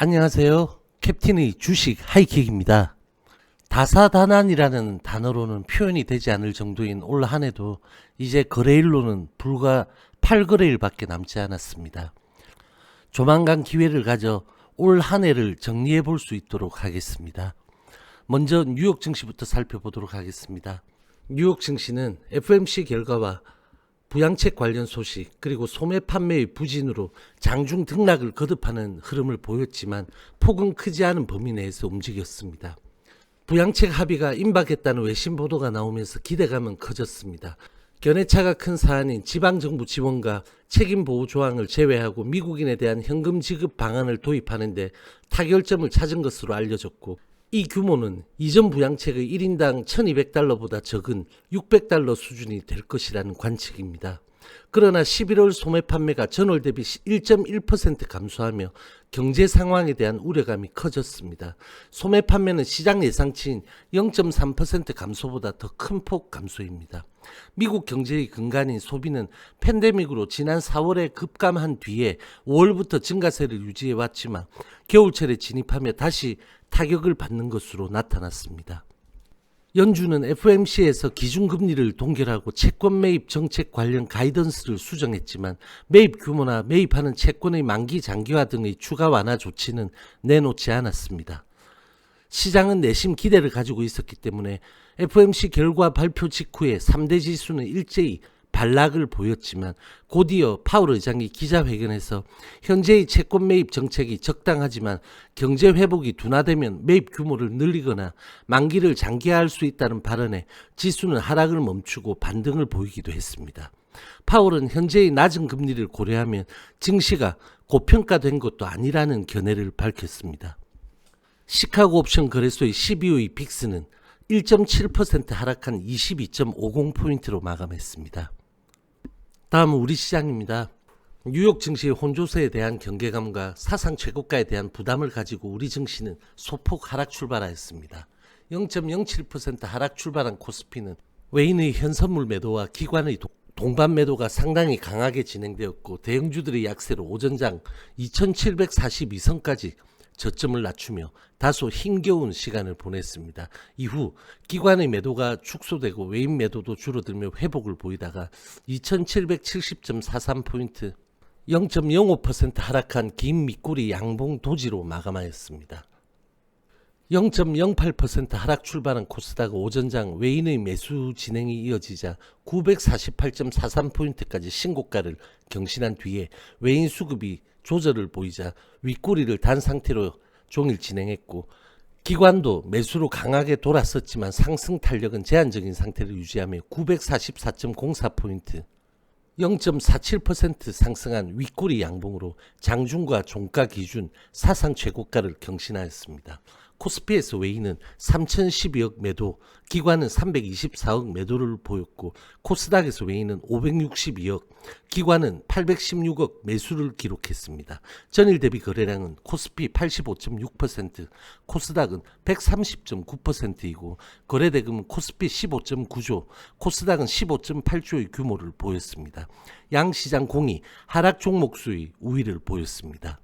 안녕하세요. 캡틴의 주식 하이킥입니다. 다사다난이라는 단어로는 표현이 되지 않을 정도인 올 한해도 이제 거래일로는 불과 8거래일밖에 남지 않았습니다. 조만간 기회를 가져 올 한해를 정리해 볼 수 있도록 하겠습니다. 먼저 뉴욕 증시부터 살펴보도록 하겠습니다. 뉴욕 증시는 FOMC 결과와 부양책 관련 소식 그리고 소매 판매의 부진으로 장중 등락을 거듭하는 흐름을 보였지만 폭은 크지 않은 범위 내에서 움직였습니다. 부양책 합의가 임박했다는 외신 보도가 나오면서 기대감은 커졌습니다. 견해차가 큰 사안인 지방정부 지원과 책임보호 조항을 제외하고 미국인에 대한 현금 지급 방안을 도입하는 데 타결점을 찾은 것으로 알려졌고, 이 규모는 이전 부양책의 1인당 1200달러보다 적은 600달러 수준이 될 것이라는 관측입니다. 그러나 11월 소매 판매가 전월 대비 1.1% 감소하며 경제 상황에 대한 우려감이 커졌습니다. 소매 판매는 시장 예상치인 0.3% 감소보다 더 큰 폭 감소입니다. 미국 경제의 근간인 소비는 팬데믹으로 지난 4월에 급감한 뒤에 5월부터 증가세를 유지해 왔지만 겨울철에 진입하며 다시 타격을 받는 것으로 나타났습니다. 연준은 FOMC에서 기준금리를 동결하고 채권 매입 정책 관련 가이던스를 수정했지만 매입 규모나 매입하는 채권의 만기 장기화 등의 추가 완화 조치는 내놓지 않았습니다. 시장은 내심 기대를 가지고 있었기 때문에 FOMC 결과 발표 직후에 3대 지수는 일제히 반락을 보였지만 곧이어 파월 의장이 기자회견에서 현재의 채권 매입 정책이 적당하지만 경제 회복이 둔화되면 매입 규모를 늘리거나 만기를 장기화할 수 있다는 발언에 지수는 하락을 멈추고 반등을 보이기도 했습니다. 파월은 현재의 낮은 금리를 고려하면 증시가 고평가된 것도 아니라는 견해를 밝혔습니다. 시카고 옵션 거래소의 12의 빅스는 1.7% 하락한 22.50포인트로 마감했습니다. 다음은 우리 시장입니다. 뉴욕 증시의 혼조세에 대한 경계감과 사상 최고가에 대한 부담을 가지고 우리 증시는 소폭 하락 출발하였습니다. 0.07% 하락 출발한 코스피는 외인의 현선물 매도와 기관의 동반 매도가 상당히 강하게 진행되었고, 대형주들의 약세로 오전장 2742선까지 저점을 낮추며 다소 힘겨운 시간을 보냈습니다. 이후 기관의 매도가 축소되고 외인 매도도 줄어들며 회복을 보이다가 2770.43포인트 0.05% 하락한 긴 밑꼬리 양봉 도지로 마감하였습니다. 0.08% 하락 출발한 코스닥 오전장 외인의 매수 진행이 이어지자 948.43포인트까지 신고가를 경신한 뒤에 외인 수급이 조절을 보이자 윗꼬리를 단 상태로 종일 진행했고, 기관도 매수로 강하게 돌았었지만 상승 탄력은 제한적인 상태를 유지하며 944.04포인트 0.47% 상승한 윗꼬리 양봉으로 장중과 종가 기준 사상 최고가를 경신하였습니다. 코스피에서 외인은 3012억 매도, 기관은 324억 매도를 보였고, 코스닥에서 외인은 562억, 기관은 816억 매수를 기록했습니다. 전일 대비 거래량은 코스피 85.6%, 코스닥은 130.9%이고 거래대금은 코스피 15.9조, 코스닥은 15.8조의 규모를 보였습니다. 양시장 공이 하락 종목 수의 우위를 보였습니다.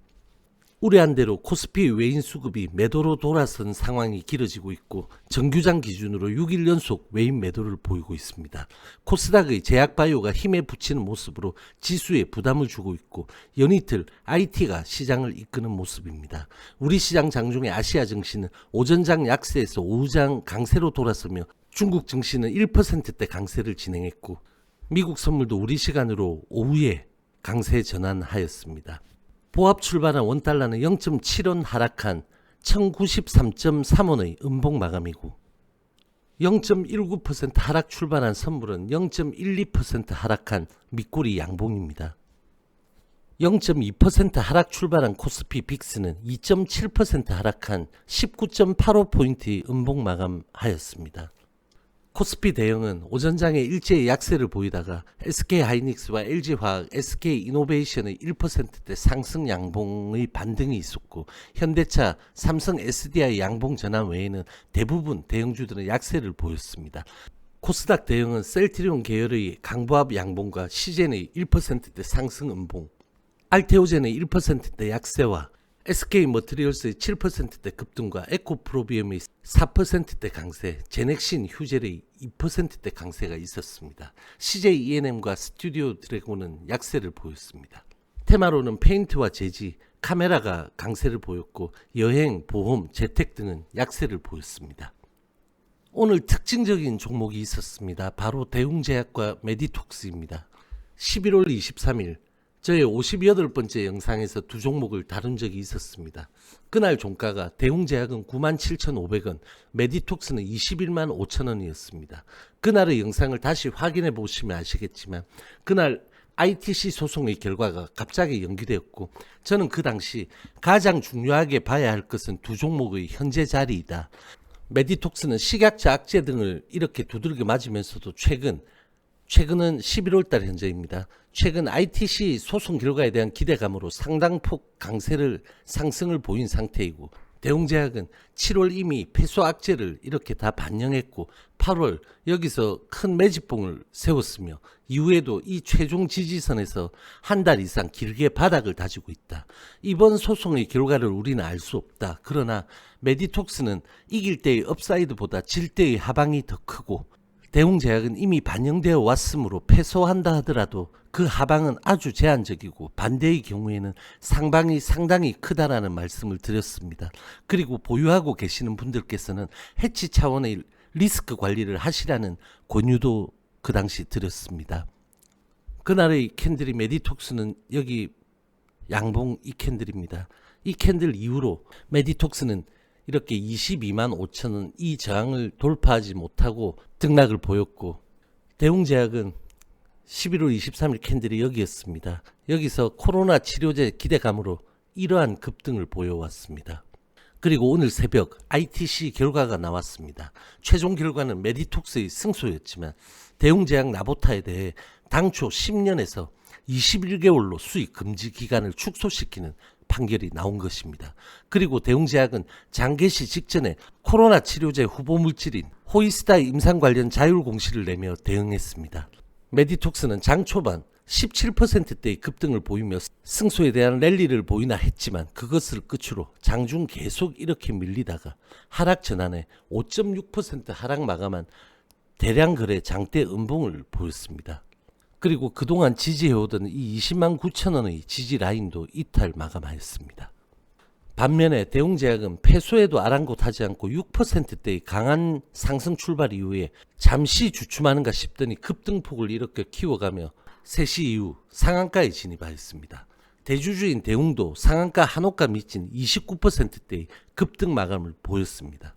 우려한 대로 코스피 외인 수급이 매도로 돌아선 상황이 길어지고 있고, 정규장 기준으로 6일 연속 외인 매도를 보이고 있습니다. 코스닥의 제약바이오가 힘에 붙이는 모습으로 지수에 부담을 주고 있고, 연이틀 IT가 시장을 이끄는 모습입니다. 우리 시장 장중의 아시아 증시는 오전장 약세에서 오후장 강세로 돌아서며 중국 증시는 1%대 강세를 진행했고, 미국 선물도 우리 시간으로 오후에 강세 전환하였습니다. 보합 출발한 원달러는 0.7원 하락한 1093.3원의 음봉 마감이고, 0.19% 하락 출발한 선물은 0.12% 하락한 밑꼬리 양봉입니다. 0.2% 하락 출발한 코스피 빅스는 2.7% 하락한 19.85포인트의 음봉 마감하였습니다. 코스피 대형은 오전장에 일제히 약세를 보이다가 SK하이닉스와 LG화학, SK이노베이션의 1%대 상승 양봉의 반등이 있었고, 현대차, 삼성 SDI 양봉 전환 외에는 대부분 대형주들은 약세를 보였습니다. 코스닥 대형은 셀트리온 계열의 강보합 양봉과 시젠의 1%대 상승 음봉, 알테오젠의 1%대 약세와 SK머티리얼스의 7%대 급등과 에코프로비움의 4%대 강세, 제넥신 휴젤의 2%대 강세가 있었습니다. CJENM과 스튜디오 드래곤은 약세를 보였습니다. 테마로는 페인트와 제지, 카메라가 강세를 보였고 여행, 보험, 재택 등은 약세를 보였습니다. 오늘 특징적인 종목이 있었습니다. 바로 대웅제약과 메디톡스입니다. 11월 23일 저의 58번째 영상에서 두 종목을 다룬 적이 있었습니다. 그날 종가가 대웅제약은 97,500원, 메디톡스는 21만 5천원이었습니다. 그날의 영상을 다시 확인해 보시면 아시겠지만 그날 ITC 소송의 결과가 갑자기 연기되었고 저는 그 당시 가장 중요하게 봐야 할 것은 두 종목의 현재 자리이다. 메디톡스는 식약처 악재 등을 이렇게 두들겨 맞으면서도 최근은 11월달 현재입니다. 최근 ITC 소송 결과에 대한 기대감으로 상당폭 상승을 보인 상태이고 대웅제약은 7월 이미 패소 악재를 이렇게 다 반영했고 8월 여기서 큰 매집봉을 세웠으며 이후에도 이 최종 지지선에서 한 달 이상 길게 바닥을 다지고 있다. 이번 소송의 결과를 우리는 알 수 없다. 그러나 메디톡스는 이길 때의 업사이드보다 질 때의 하방이 더 크고 대웅제약은 이미 반영되어 왔으므로 패소한다 하더라도 그 하방은 아주 제한적이고 반대의 경우에는 상방이 상당히 크다라는 말씀을 드렸습니다. 그리고 보유하고 계시는 분들께서는 해치 차원의 리스크 관리를 하시라는 권유도 그 당시 드렸습니다. 그날의 캔들이 메디톡스는 여기 양봉 이 캔들입니다. 이 캔들 이후로 메디톡스는 이렇게 22만 5천원 이 저항을 돌파하지 못하고 등락을 보였고 대웅제약은 11월 23일 캔들이 여기였습니다. 여기서 코로나 치료제 기대감으로 이러한 급등을 보여왔습니다. 그리고 오늘 새벽 ITC 결과가 나왔습니다. 최종 결과는 메디톡스의 승소였지만 대웅제약 나보타에 대해 당초 10년에서 21개월로 수익 금지 기간을 축소시키는 판결이 나온 것입니다. 그리고 대웅제약은 장 개시 직전에 코로나 치료제 후보 물질인 호이스타 임상 관련 자율 공시를 내며 대응했습니다. 메디톡스는 장 초반 17%대의 급등을 보이며 승소에 대한 랠리를 보이나 했지만 그것을 끝으로 장중 계속 이렇게 밀리다가 하락 전환에 5.6% 하락 마감한 대량 거래 장대 음봉을 보였습니다. 그리고 그동안 지지해오던 이 20만 9천원의 지지 라인도 이탈 마감하였습니다. 반면에 대웅제약은 패소에도 아랑곳하지 않고 6%대의 강한 상승 출발 이후에 잠시 주춤하는가 싶더니 급등폭을 이렇게 키워가며 3시 이후 상한가에 진입하였습니다. 대주주인 대웅도 상한가 한호가 미친 29%대의 급등 마감을 보였습니다.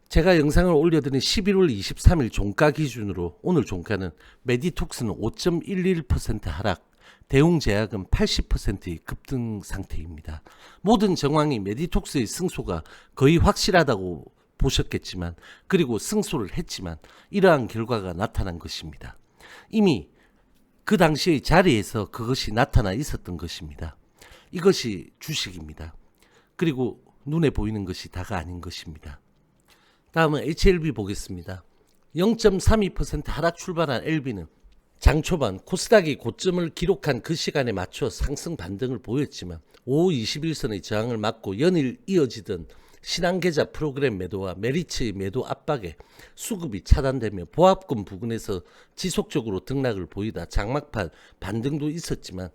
제가 영상을 올려드린 11월 23일 종가 기준으로 오늘 종가는 메디톡스는 5.11% 하락, 대웅제약은 80%의 급등 상태입니다. 모든 정황이 메디톡스의 승소가 거의 확실하다고 보셨겠지만 그리고 승소를 했지만 이러한 결과가 나타난 것입니다. 이미 그 당시의 자리에서 그것이 나타나 있었던 것입니다. 이것이 주식입니다. 그리고 눈에 보이는 것이 다가 아닌 것입니다. 다음은 HLB 보겠습니다. 0.32% 하락 출발한 LB는 장 초반 코스닥이 고점을 기록한 그 시간에 맞춰 상승 반등을 보였지만 5호 21선의 저항을 맞고 연일 이어지던 신한계좌 프로그램 매도와 메리츠의 매도 압박에 수급이 차단되며 보합금 부근에서 지속적으로 등락을 보이다 장막판 반등도 있었지만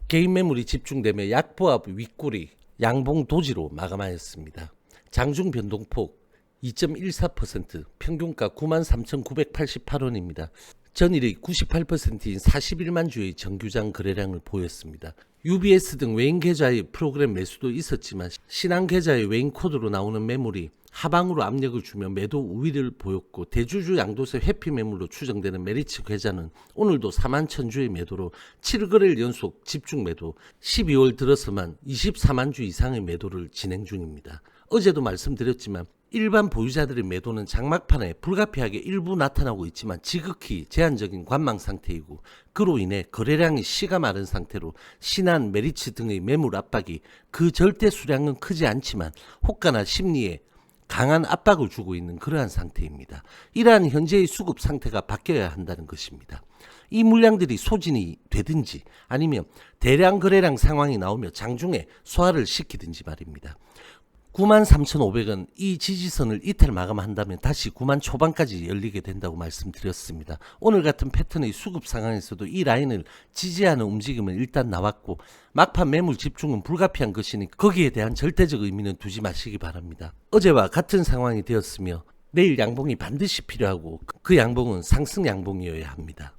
개인 매물이 집중되며 약보합 윗골이 양봉 도지로 마감하였습니다. 장중 변동폭 2.14%, 평균가 93,988원입니다. 전일의 98%인 41만 주의 정규장 거래량을 보였습니다. UBS 등 외인 계좌의 프로그램 매수도 있었지만 신한 계좌의 외인 코드로 나오는 매물이 하방으로 압력을 주며 매도 우위를 보였고 대주주 양도세 회피 매물로 추정되는 메리츠 계좌는 오늘도 4만 1,000주의 매도로 7거래일 연속 집중 매도, 12월 들어서만 24만 주 이상의 매도를 진행 중입니다. 어제도 말씀드렸지만 일반 보유자들의 매도는 장막판에 불가피하게 일부 나타나고 있지만 지극히 제한적인 관망 상태이고 그로 인해 거래량이 씨가 마른 상태로 신한, 메리츠 등의 매물 압박이 그 절대 수량은 크지 않지만 호가나 심리에 강한 압박을 주고 있는 그러한 상태입니다. 이러한 현재의 수급 상태가 바뀌어야 한다는 것입니다. 이 물량들이 소진이 되든지 아니면 대량 거래량 상황이 나오며 장중에 소화를 시키든지 말입니다. 93,500원 이 지지선을 이틀 마감한다면 다시 9만 초반까지 열리게 된다고 말씀드렸습니다. 오늘 같은 패턴의 수급 상황에서도 이 라인을 지지하는 움직임은 일단 나왔고 막판 매물 집중은 불가피한 것이니 거기에 대한 절대적 의미는 두지 마시기 바랍니다. 어제와 같은 상황이 되었으며 내일 양봉이 반드시 필요하고 그 양봉은 상승 양봉이어야 합니다.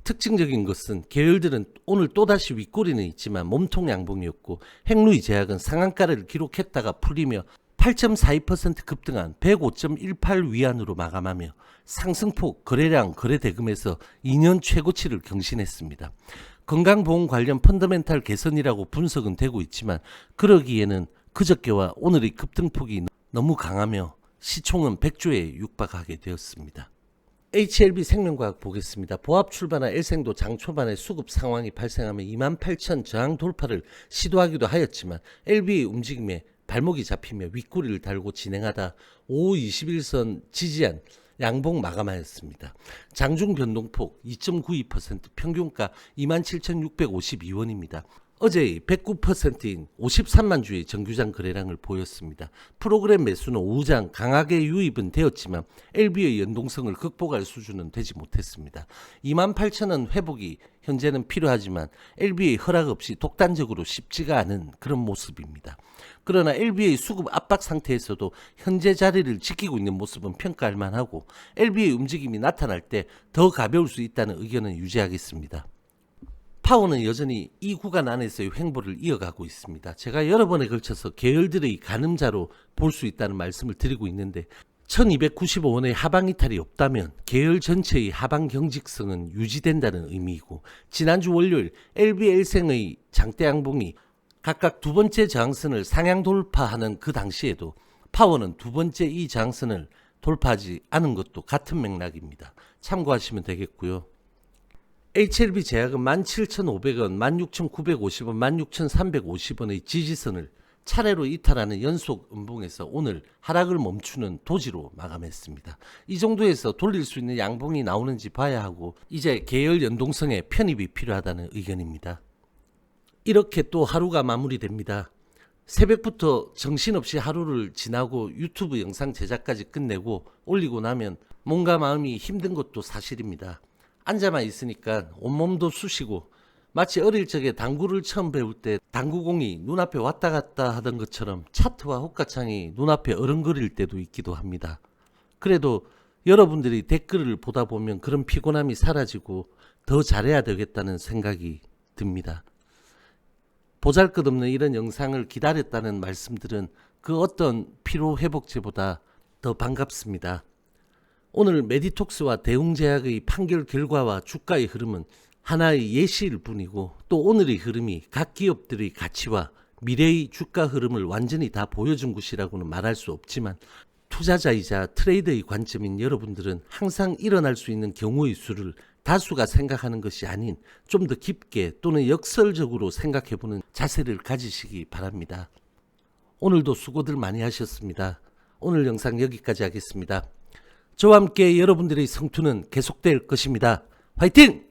특징적인 것은 계열들은 오늘 또다시 윗꼬리는 있지만 몸통 양봉이었고 행루이 제약은 상한가를 기록했다가 풀리며 8.42% 급등한 105.18 위안으로 마감하며 상승폭 거래량 거래대금에서 2년 최고치를 경신했습니다. 건강보험 관련 펀더멘탈 개선이라고 분석은 되고 있지만 그러기에는 그저께와 오늘의 급등폭이 너무 강하며 시총은 100조에 육박하게 되었습니다. HLB 생명과학 보겠습니다. 보합 출발한 L생도 장 초반에 수급 상황이 발생하며 28,000 저항 돌파를 시도하기도 하였지만 LB의 움직임에 발목이 잡히며 윗꼬리를 달고 진행하다 5 21선 지지한 양봉 마감하였습니다. 장중 변동폭 2.92% 평균가 27,652원입니다. 어제의 109%인 53만 주의 정규장 거래량을 보였습니다. 프로그램 매수는 오후장 강하게 유입은 되었지만 LB의 연동성을 극복할 수준은 되지 못했습니다. 28,000원 회복이 현재는 필요하지만 LB의 허락 없이 독단적으로 쉽지가 않은 그런 모습입니다. 그러나 LB의 수급 압박 상태에서도 현재 자리를 지키고 있는 모습은 평가할 만하고 LB의 움직임이 나타날 때 더 가벼울 수 있다는 의견은 유지하겠습니다. 파워는 여전히 이 구간 안에서의 횡보를 이어가고 있습니다. 제가 여러 번에 걸쳐서 계열들의 가늠자로 볼 수 있다는 말씀을 드리고 있는데 1295원의 하방 이탈이 없다면 계열 전체의 하방 경직성은 유지된다는 의미이고 지난주 월요일 LBL생의 장대 양봉이 각각 두 번째 저항선을 상향 돌파하는 그 당시에도 파워는 두 번째 이 저항선을 돌파하지 않은 것도 같은 맥락입니다. 참고하시면 되겠고요. HLB 제약은 17,500원, 16,950원, 16,350원의 지지선을 차례로 이탈하는 연속 음봉에서 오늘 하락을 멈추는 도지로 마감했습니다. 이 정도에서 돌릴 수 있는 양봉이 나오는지 봐야 하고 이제 계열 연동성에 편입이 필요하다는 의견입니다. 이렇게 또 하루가 마무리됩니다. 새벽부터 정신없이 하루를 지나고 유튜브 영상 제작까지 끝내고 올리고 나면 몸과 마음이 힘든 것도 사실입니다. 앉아만 있으니까 온몸도 쑤시고 마치 어릴 적에 당구를 처음 배울 때 당구공이 눈앞에 왔다 갔다 하던 것처럼 차트와 호가창이 눈앞에 어른거릴 때도 있기도 합니다. 그래도 여러분들이 댓글을 보다 보면 그런 피곤함이 사라지고 더 잘해야 되겠다는 생각이 듭니다. 보잘것없는 이런 영상을 기다렸다는 말씀들은 그 어떤 피로회복제보다 더 반갑습니다. 오늘 메디톡스와 대웅제약의 판결 결과와 주가의 흐름은 하나의 예시일 뿐이고 또 오늘의 흐름이 각 기업들의 가치와 미래의 주가 흐름을 완전히 다 보여준 것이라고는 말할 수 없지만 투자자이자 트레이더의 관점인 여러분들은 항상 일어날 수 있는 경우의 수를 다수가 생각하는 것이 아닌 좀 더 깊게 또는 역설적으로 생각해보는 자세를 가지시기 바랍니다. 오늘도 수고들 많이 하셨습니다. 오늘 영상 여기까지 하겠습니다. 저와 함께 여러분들의 성투는 계속될 것입니다. 화이팅!